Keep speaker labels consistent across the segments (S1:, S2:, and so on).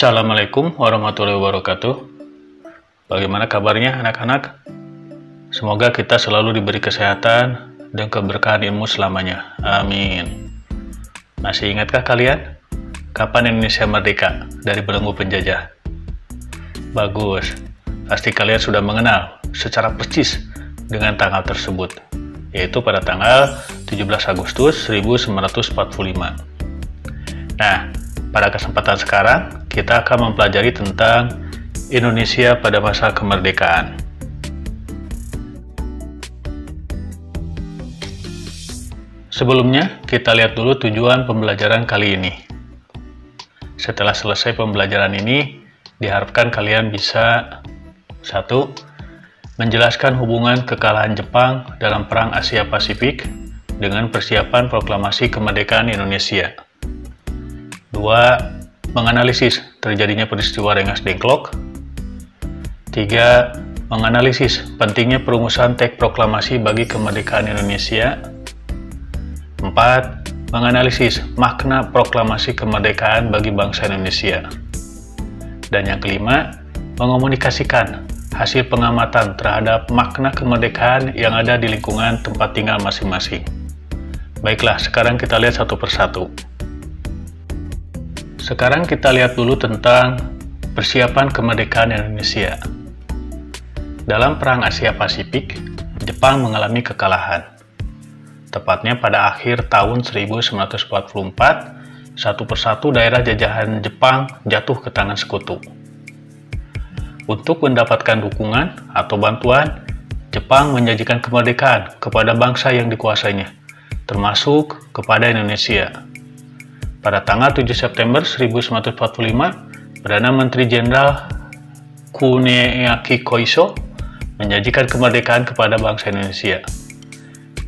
S1: Assalamualaikum warahmatullahi wabarakatuh. Bagaimana kabarnya anak-anak? Semoga kita selalu diberi kesehatan dan keberkahan ilmu selamanya. Amin. Masih ingatkah kalian? Kapan Indonesia merdeka dari belenggu penjajah? Bagus. Pasti kalian sudah mengenal secara persis dengan tanggal tersebut, yaitu pada tanggal 17 Agustus 1945. Nah, pada kesempatan sekarang, kita akan mempelajari tentang Indonesia pada masa kemerdekaan. Sebelumnya, kita lihat dulu tujuan pembelajaran kali ini. Setelah selesai pembelajaran ini, diharapkan kalian bisa 1. Menjelaskan hubungan kekalahan Jepang dalam Perang Asia Pasifik dengan persiapan proklamasi kemerdekaan Indonesia. 2. Menganalisis terjadinya peristiwa Rengas Dengklok. 3. Menganalisis pentingnya perumusan teks proklamasi bagi kemerdekaan Indonesia. 4. Menganalisis makna proklamasi kemerdekaan bagi bangsa Indonesia. Dan yang kelima, mengomunikasikan hasil pengamatan terhadap makna kemerdekaan yang ada di lingkungan tempat tinggal masing-masing. Baiklah, sekarang kita lihat satu persatu. Sekarang kita lihat dulu tentang persiapan kemerdekaan Indonesia. Dalam Perang Asia Pasifik, Jepang mengalami kekalahan. Tepatnya pada akhir tahun 1944, satu persatu daerah jajahan Jepang jatuh ke tangan sekutu. Untuk mendapatkan dukungan atau bantuan, Jepang menjanjikan kemerdekaan kepada bangsa yang dikuasainya, termasuk kepada Indonesia. Pada tanggal 7 September 1945, Perdana Menteri Jenderal Kuniaki Koiso menjanjikan kemerdekaan kepada bangsa Indonesia.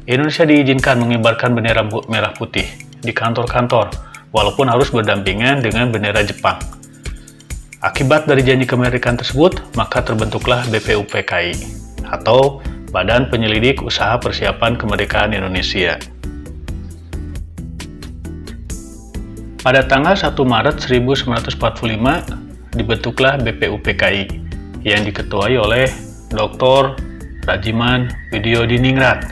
S1: Indonesia diizinkan mengibarkan bendera merah putih di kantor-kantor, walaupun harus berdampingan dengan bendera Jepang. Akibat dari janji kemerdekaan tersebut, maka terbentuklah BPUPKI, atau Badan Penyelidik Usaha Persiapan Kemerdekaan Indonesia. Pada tanggal 1 Maret 1945, dibentuklah BPUPKI yang diketuai oleh Dr. Rajiman Widyodiningrat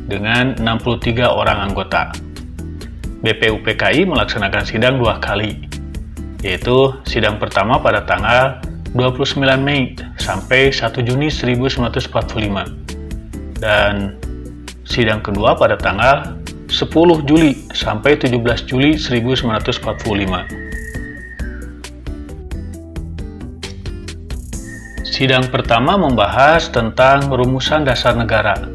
S1: dengan 63 orang anggota. BPUPKI melaksanakan sidang 2 kali, yaitu sidang pertama pada tanggal 29 Mei sampai 1 Juni 1945 dan sidang kedua pada tanggal 10 Juli sampai 17 Juli 1945. Sidang pertama membahas tentang rumusan dasar negara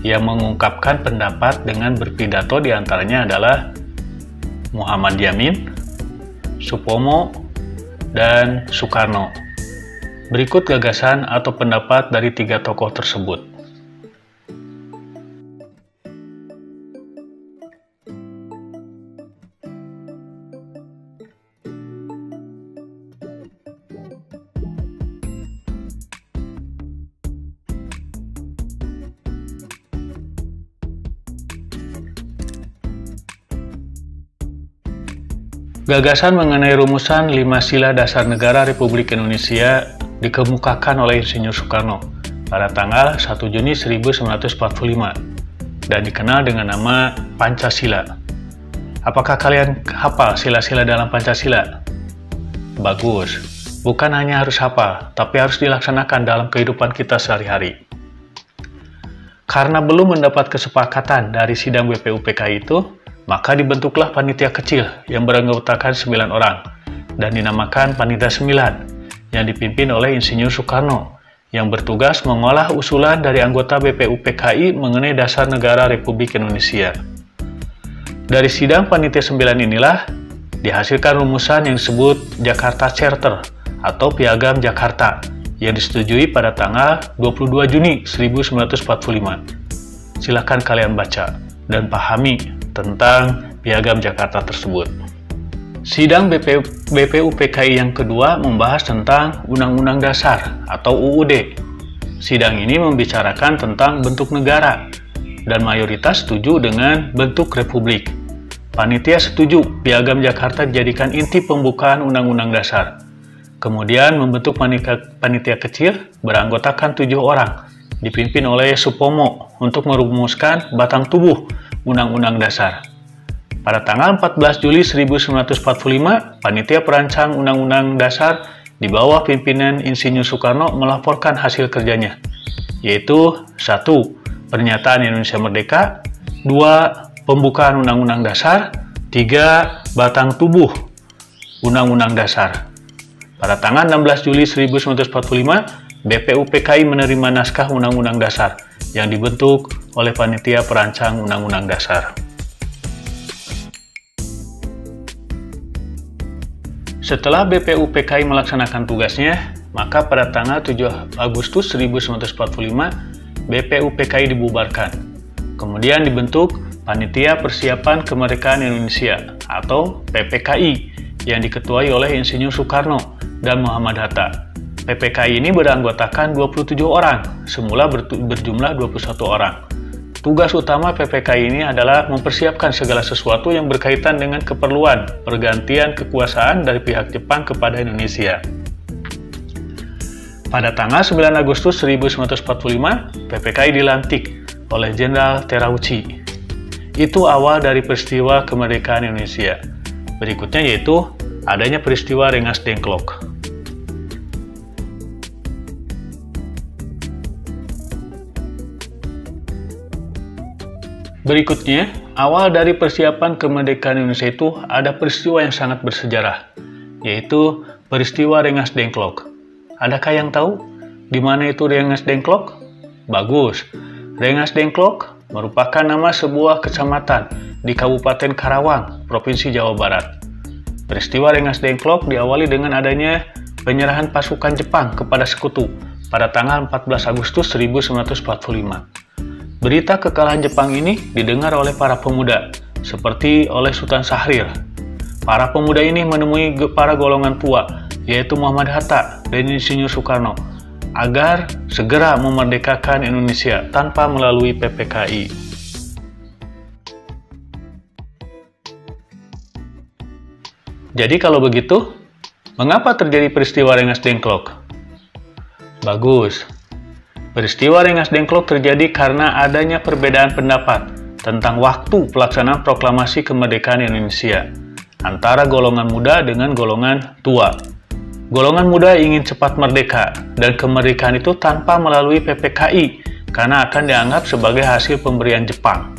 S1: yang mengungkapkan pendapat dengan berpidato diantaranya adalah Muhammad Yamin, Supomo, dan Soekarno. Berikut gagasan atau pendapat dari 3 tokoh tersebut. Gagasan mengenai rumusan 5 sila dasar negara Republik Indonesia dikemukakan oleh Insinyur Soekarno pada tanggal 1 Juni 1945 dan dikenal dengan nama Pancasila. Apakah kalian hafal sila-sila dalam Pancasila? Bagus, bukan hanya harus hafal, tapi harus dilaksanakan dalam kehidupan kita sehari-hari. Karena belum mendapat kesepakatan dari sidang BPUPKI itu, maka dibentuklah panitia kecil yang beranggotakan 9 orang dan dinamakan Panitia 9 yang dipimpin oleh Insinyur Soekarno yang bertugas mengolah usulan dari anggota BPUPKI mengenai dasar negara Republik Indonesia. Dari sidang Panitia 9 inilah dihasilkan rumusan yang disebut Jakarta Charter atau Piagam Jakarta yang disetujui pada tanggal 22 Juni 1945. Silakan kalian baca dan pahami tentang Piagam Jakarta tersebut. Sidang BPUPKI yang kedua membahas tentang Undang-Undang Dasar atau UUD. Sidang ini membicarakan tentang bentuk negara dan mayoritas setuju dengan bentuk republik. panitia setuju Piagam Jakarta dijadikan inti pembukaan Undang-Undang Dasar. Kemudian membentuk panitia kecil beranggotakan 7 orang, dipimpin oleh Supomo untuk merumuskan batang tubuh Undang-Undang Dasar. Pada tanggal 14 Juli 1945, panitia perancang Undang-Undang Dasar di bawah pimpinan Insinyur Soekarno melaporkan hasil kerjanya, yaitu 1. Pernyataan Indonesia Merdeka, 2. Pembukaan Undang-Undang Dasar, 3. Batang tubuh Undang-Undang Dasar. Pada tanggal 16 Juli 1945, BPUPKI menerima naskah Undang-Undang Dasar yang dibentuk oleh panitia perancang Undang-Undang Dasar. Setelah BPUPKI melaksanakan tugasnya, maka pada tanggal 7 Agustus 1945, BPUPKI dibubarkan. Kemudian dibentuk Panitia Persiapan Kemerdekaan Indonesia atau PPKI yang diketuai oleh Insinyur Soekarno dan Muhammad Hatta. PPKI ini beranggotakan 27 orang, semula berjumlah 21 orang. Tugas utama PPKI ini adalah mempersiapkan segala sesuatu yang berkaitan dengan keperluan pergantian kekuasaan dari pihak Jepang kepada Indonesia. Pada tanggal 9 Agustus 1945, PPKI dilantik oleh Jenderal Terauchi. Itu awal dari peristiwa kemerdekaan Indonesia. Berikutnya yaitu adanya peristiwa Rengas Dengklok. Berikutnya, awal dari persiapan kemerdekaan Indonesia itu ada peristiwa yang sangat bersejarah, yaitu peristiwa Rengas Dengklok. Adakah yang tahu di mana itu Rengas Dengklok? Bagus. Rengas Dengklok merupakan nama sebuah kecamatan di Kabupaten Karawang, Provinsi Jawa Barat. Peristiwa Rengas Dengklok diawali dengan adanya penyerahan pasukan Jepang kepada sekutu pada tanggal 14 Agustus 1945. Berita kekalahan Jepang ini didengar oleh para pemuda, seperti oleh Sultan Syahrir. Para pemuda ini menemui para golongan tua, yaitu Muhammad Hatta dan Insinyur Soekarno, agar segera memerdekakan Indonesia tanpa melalui PPKI. Jadi kalau begitu, mengapa terjadi peristiwa Rengas Dengklok? Bagus. Peristiwa Rengas Dengklok terjadi karena adanya perbedaan pendapat tentang waktu pelaksanaan proklamasi kemerdekaan Indonesia antara golongan muda dengan golongan tua. Golongan muda ingin cepat merdeka dan kemerdekaan itu tanpa melalui PPKI karena akan dianggap sebagai hasil pemberian Jepang.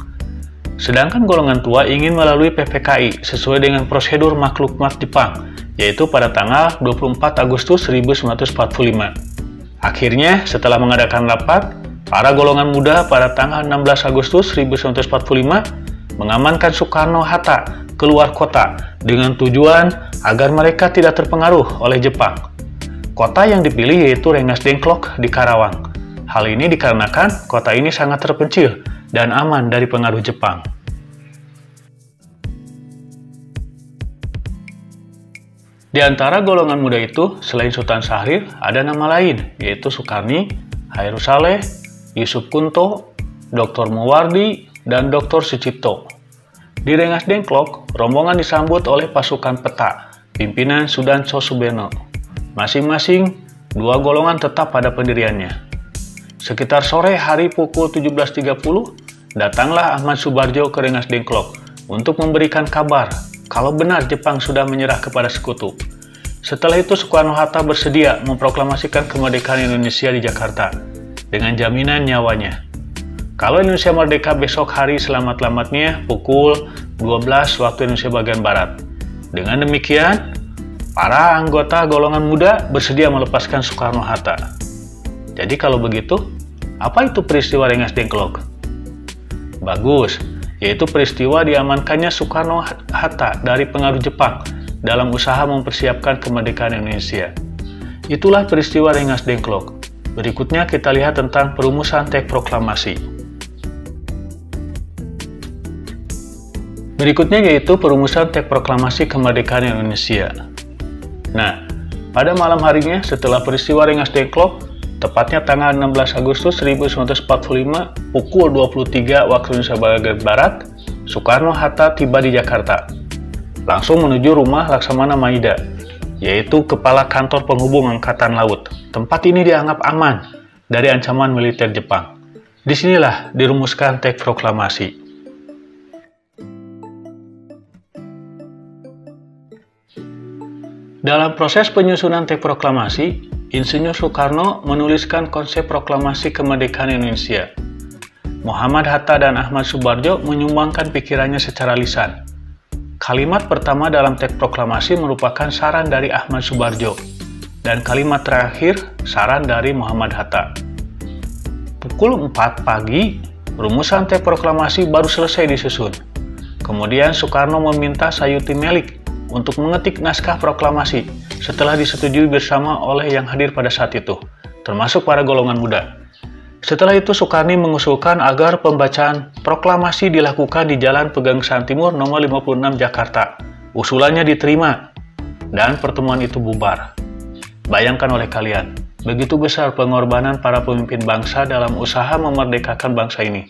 S1: Sedangkan golongan tua ingin melalui PPKI sesuai dengan prosedur maklumat Jepang, yaitu pada tanggal 24 Agustus 1945. Akhirnya, setelah mengadakan rapat, para golongan muda pada tanggal 16 Agustus 1945 mengamankan Soekarno-Hatta keluar kota dengan tujuan agar mereka tidak terpengaruh oleh Jepang. Kota yang dipilih yaitu Rengas Dengklok di Karawang. Hal ini dikarenakan kota ini sangat terpencil dan aman dari pengaruh Jepang. Di antara golongan muda itu, selain Sultan Syahrir, ada nama lain, yaitu Sukarni, Hairul Saleh, Yusuf Kunto, Dr. Muwardi, dan Dr. Sucipto. Di Rengas Dengklok, rombongan disambut oleh pasukan peta, pimpinan Sudarso Subeno. Masing-masing, dua golongan tetap pada pendiriannya. Sekitar sore hari pukul 17.30, datanglah Ahmad Subarjo ke Rengas Dengklok untuk memberikan kabar kalau benar Jepang sudah menyerah kepada sekutu. Setelah itu Soekarno-Hatta bersedia memproklamasikan kemerdekaan Indonesia di Jakarta dengan jaminan nyawanya. Kalau Indonesia merdeka besok hari selamat-lamatnya pukul 12 waktu Indonesia bagian Barat. Dengan demikian, para anggota golongan muda bersedia melepaskan Soekarno-Hatta. Jadi kalau begitu, apa itu peristiwa Rengas Dengklok? Bagus. Yaitu peristiwa diamankannya Soekarno-Hatta dari pengaruh Jepang dalam usaha mempersiapkan kemerdekaan Indonesia. Itulah peristiwa Rengas Dengklok. Berikutnya kita lihat tentang perumusan teks proklamasi. Berikutnya yaitu perumusan teks proklamasi kemerdekaan Indonesia. Nah, pada malam harinya setelah peristiwa Rengas Dengklok, tepatnya tanggal 16 Agustus 1945 pukul 23 waktu Indonesia bagian Barat, Soekarno-Hatta tiba di Jakarta, langsung menuju rumah Laksamana Maida, yaitu Kepala Kantor Penghubung Angkatan Laut. Tempat ini dianggap aman dari ancaman militer Jepang. Disinilah dirumuskan teks proklamasi. Dalam proses penyusunan teks proklamasi, Insinyur Soekarno menuliskan konsep proklamasi kemerdekaan Indonesia. Muhammad Hatta dan Ahmad Subarjo menyumbangkan pikirannya secara lisan. Kalimat pertama dalam teks proklamasi merupakan saran dari Ahmad Subarjo, dan kalimat terakhir saran dari Muhammad Hatta. Pukul 4 pagi, rumusan teks proklamasi baru selesai disusun. Kemudian Soekarno meminta Sayuti Melik untuk mengetik naskah proklamasi setelah disetujui bersama oleh yang hadir pada saat itu, termasuk para golongan muda. Setelah itu Soekarno mengusulkan agar pembacaan proklamasi dilakukan di Jalan Pegangsaan Timur nomor 56 Jakarta. Usulannya diterima dan pertemuan itu bubar. Bayangkan oleh kalian, begitu besar pengorbanan para pemimpin bangsa dalam usaha memerdekakan bangsa ini.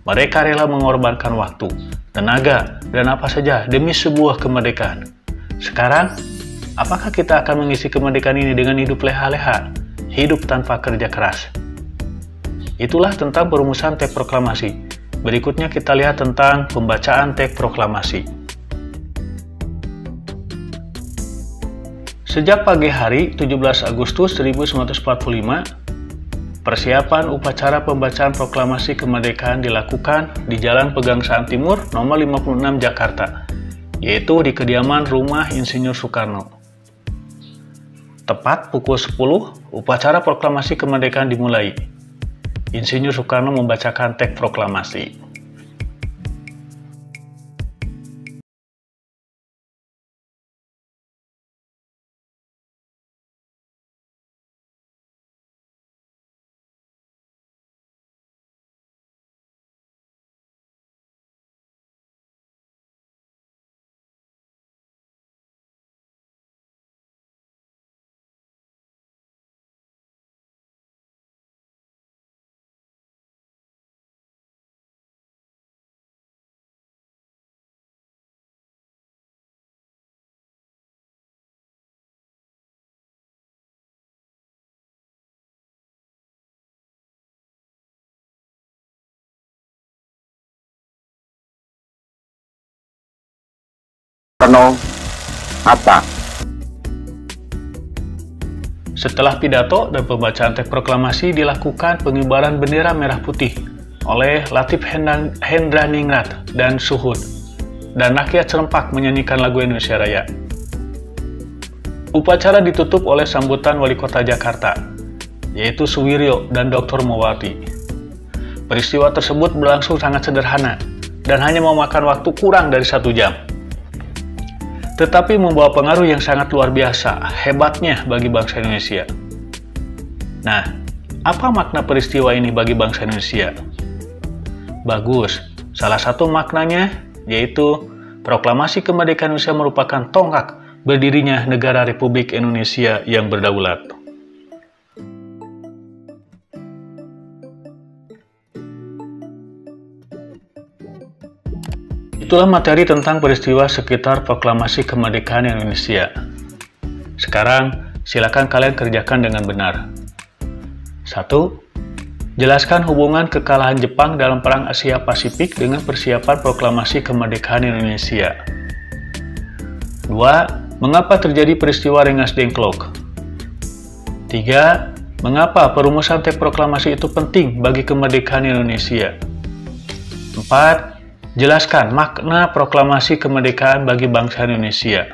S1: Mereka rela mengorbankan waktu, tenaga, dan apa saja demi sebuah kemerdekaan. Sekarang, apakah kita akan mengisi kemerdekaan ini dengan hidup leha-leha, hidup tanpa kerja keras? Itulah tentang perumusan teks proklamasi. Berikutnya kita lihat tentang pembacaan teks proklamasi. Sejak pagi hari 17 Agustus 1945, persiapan upacara pembacaan proklamasi kemerdekaan dilakukan di Jalan Pegangsaan Timur nomor 56 Jakarta, yaitu di kediaman rumah Insinyur Soekarno. Tepat pukul 10, upacara proklamasi kemerdekaan dimulai. Insinyur Soekarno membacakan teks proklamasi.
S2: Soekarno-Hatta.
S1: Setelah pidato dan pembacaan teks proklamasi dilakukan pengibaran bendera merah putih oleh Latif Hendraningrat dan Suhud, dan rakyat serempak menyanyikan lagu Indonesia Raya. Upacara ditutup oleh sambutan Wali Kota Jakarta, yaitu Suwiryo dan Dr. Mowati. Peristiwa tersebut berlangsung sangat sederhana dan hanya memakan waktu kurang dari 1 jam. Tetapi membawa pengaruh yang sangat luar biasa, hebatnya bagi bangsa Indonesia. Nah, apa makna peristiwa ini bagi bangsa Indonesia? Bagus, salah satu maknanya yaitu proklamasi kemerdekaan Indonesia merupakan tonggak berdirinya negara Republik Indonesia yang berdaulat. Itulah materi tentang peristiwa sekitar proklamasi kemerdekaan Indonesia. Sekarang, silakan kalian kerjakan dengan benar. 1. Jelaskan hubungan kekalahan Jepang dalam Perang Asia Pasifik dengan persiapan proklamasi kemerdekaan Indonesia. 2. Mengapa terjadi peristiwa Rengas Dengklok? 3. Mengapa perumusan teks proklamasi itu penting bagi kemerdekaan Indonesia? 4. Jelaskan makna proklamasi kemerdekaan bagi bangsa Indonesia.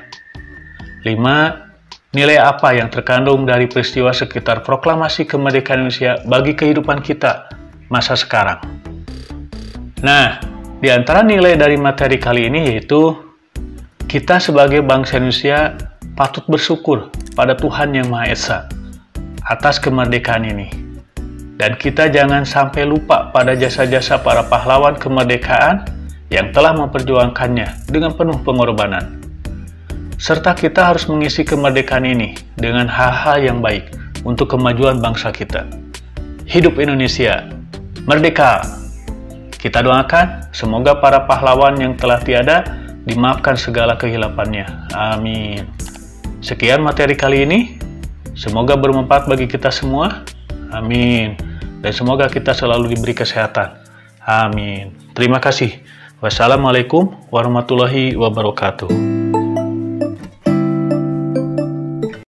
S1: 5. Nilai apa yang terkandung dari peristiwa sekitar proklamasi kemerdekaan Indonesia bagi kehidupan kita masa sekarang? Nah, di antara nilai dari materi kali ini yaitu kita sebagai bangsa Indonesia patut bersyukur pada Tuhan Yang Maha Esa atas kemerdekaan ini. Dan kita jangan sampai lupa pada jasa-jasa para pahlawan kemerdekaan yang telah memperjuangkannya dengan penuh pengorbanan. Serta kita harus mengisi kemerdekaan ini dengan hal-hal yang baik untuk kemajuan bangsa kita. Hidup Indonesia, merdeka! Kita doakan semoga para pahlawan yang telah tiada dimaafkan segala kehilafannya. Amin. Sekian materi kali ini. Semoga bermanfaat bagi kita semua. Amin. Dan semoga kita selalu diberi kesehatan. Amin. Terima kasih. Wassalamualaikum warahmatullahi wabarakatuh.